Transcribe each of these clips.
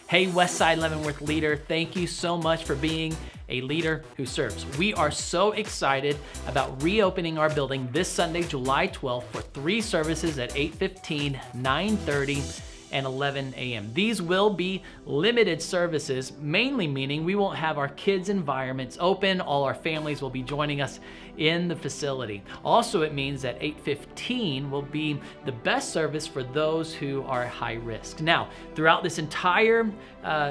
Hey, Westside Leavenworth leader, thank you so much for being a leader who serves. We are so excited about reopening our building this Sunday, July 12th, for 3 services at 8:15, 9:30, and 11 a.m. These will be limited services, mainly meaning we won't have our kids' environments open. All our families will be joining us in the facility. Also, it means that 8:15 will be the best service for those who are high risk. Now, throughout this entire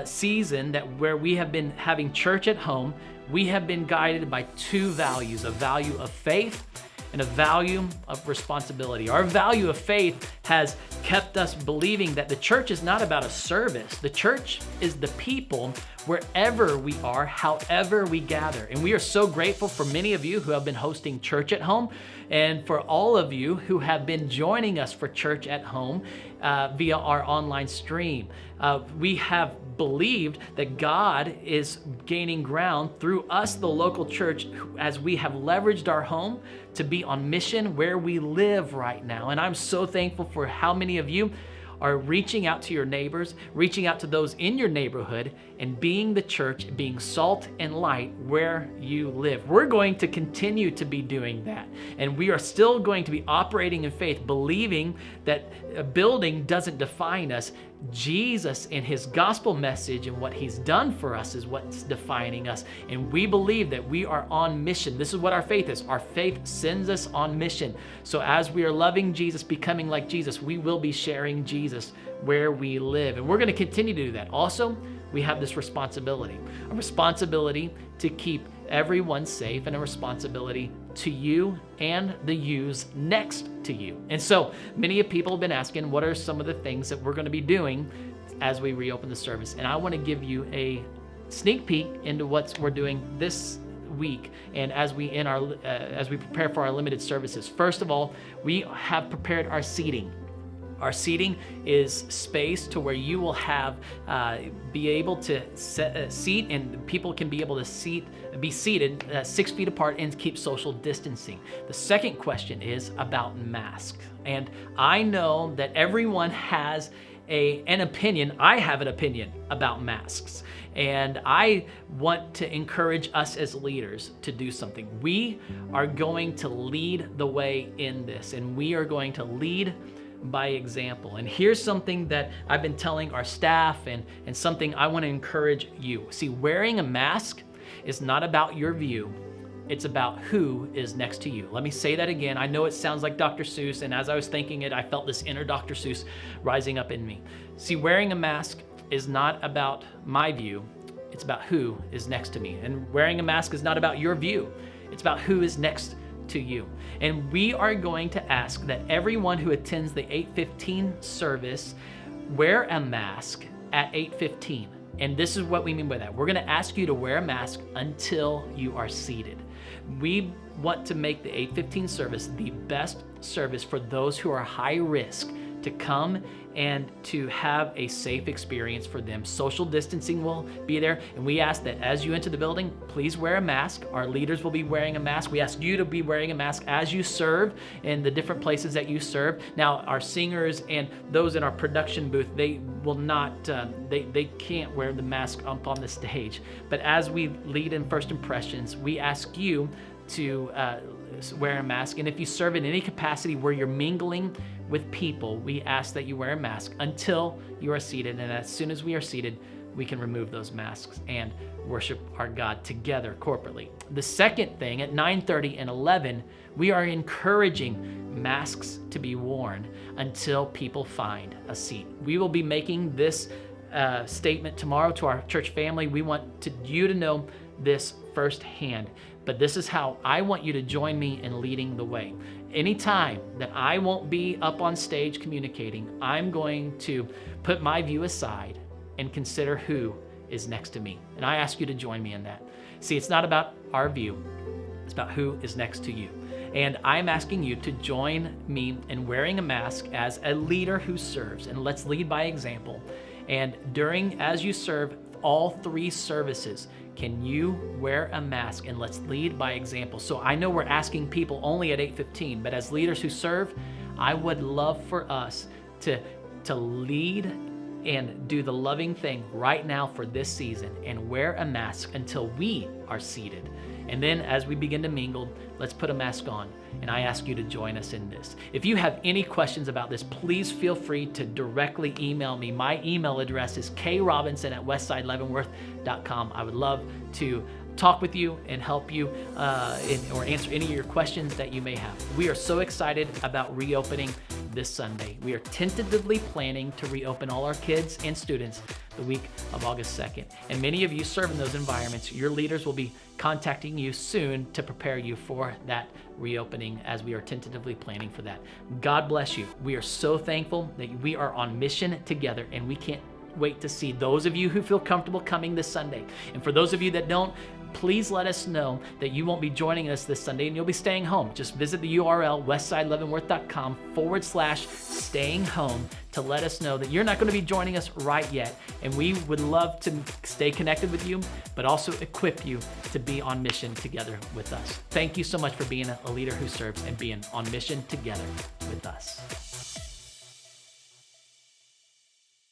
season where we have been having church at home, we have been guided by 2 values, a value of faith and a value of responsibility. Our value of faith has kept us believing that the church is not about a service. The church is the people wherever we are, however we gather. And we are so grateful for many of you who have been hosting church at home, and for all of you who have been joining us for church at home via our online stream. We have believed that God is gaining ground through us, the local church, as we have leveraged our home to be on mission where we live right now. And I'm so thankful for how many of you are reaching out to your neighbors, reaching out to those in your neighborhood, and being the church, being salt and light where you live. We're going to continue to be doing that. And we are still going to be operating in faith, believing that a building doesn't define us. Jesus and his gospel message and what he's done for us is what's defining us. And we believe that we are on mission. This is what our faith is. Our faith sends us on mission. So as we are loving Jesus, becoming like Jesus, we will be sharing Jesus where we live. And we're going to continue to do that. Also, we have this responsibility, a responsibility to keep everyone safe, and a responsibility to you and the yous next to you. And so many people have been asking, what are some of the things that we're going to be doing as we reopen the service? And I want to give you a sneak peek into what we're doing this week, and as we prepare for our limited services. First of all, we have prepared our seating. Our seating is space to where you will have be able to seat, and people can be able to be seated 6 feet apart and keep social distancing. The second question is about masks, and I know that everyone has an opinion. I have an opinion about masks, and I want to encourage us as leaders to do something. We are going to lead the way in this, and we are going to lead by example. And here's something that I've been telling our staff, and something I want to encourage you. See, wearing a mask is not about your view. It's about who is next to you. Let me say that again. I know it sounds like Dr. Seuss, and as I was thinking it, I felt this inner Dr. Seuss rising up in me. See, wearing a mask is not about my view. It's about who is next to me. And wearing a mask is not about your view. It's about who is next to you. And we are going to ask that everyone who attends the 8:15 service wear a mask at 8:15. And this is what we mean by that. We're going to ask you to wear a mask until you are seated. We want to make the 8:15 service the best service for those who are high risk to come and to have a safe experience for them. Social distancing will be there, and we ask that as you enter the building, please wear a mask. Our leaders will be wearing a mask. We ask you to be wearing a mask as you serve in the different places that you serve. Now, our singers and those in our production booth, they will not, they can't wear the mask up on the stage. But as we lead in first impressions, we ask you to wear a mask. And if you serve in any capacity where you're mingling with people, we ask that you wear a mask until you are seated. And as soon as we are seated, we can remove those masks and worship our God together corporately. The second thing, at 9:30 and 11, we are encouraging masks to be worn until people find a seat. We will be making this statement tomorrow to our church family. We want you to know this firsthand, but this is how I want you to join me in leading the way. Anytime that I won't be up on stage communicating, I'm going to put my view aside and consider who is next to me. And I ask you to join me in that. See, it's not about our view. It's about who is next to you. And I'm asking you to join me in wearing a mask as a leader who serves. And let's lead by example. And as you serve all 3 services, can you wear a mask, and let's lead by example. So I know we're asking people only at 8:15, but as leaders who serve, I would love for us to lead and do the loving thing right now for this season and wear a mask until we are seated. And then as we begin to mingle, let's put a mask on. And I ask you to join us in this. If you have any questions about this, please feel free to directly email me. My email address is krobinson@westsideleavenworth.com. I would love to talk with you and help you or answer any of your questions that you may have. We are so excited about reopening this Sunday. We are tentatively planning to reopen all our kids and students the week of August 2nd. And many of you serve in those environments. Your leaders will be contacting you soon to prepare you for that reopening as we are tentatively planning for that. God bless you. We are so thankful that we are on mission together, and we can't wait to see those of you who feel comfortable coming this Sunday. And for those of you that don't, please let us know that you won't be joining us this Sunday and you'll be staying home. Just visit the URL westsideleavenworth.com/staying home to let us know that you're not going to be joining us right yet. And we would love to stay connected with you, but also equip you to be on mission together with us. Thank you so much for being a leader who serves and being on mission together with us.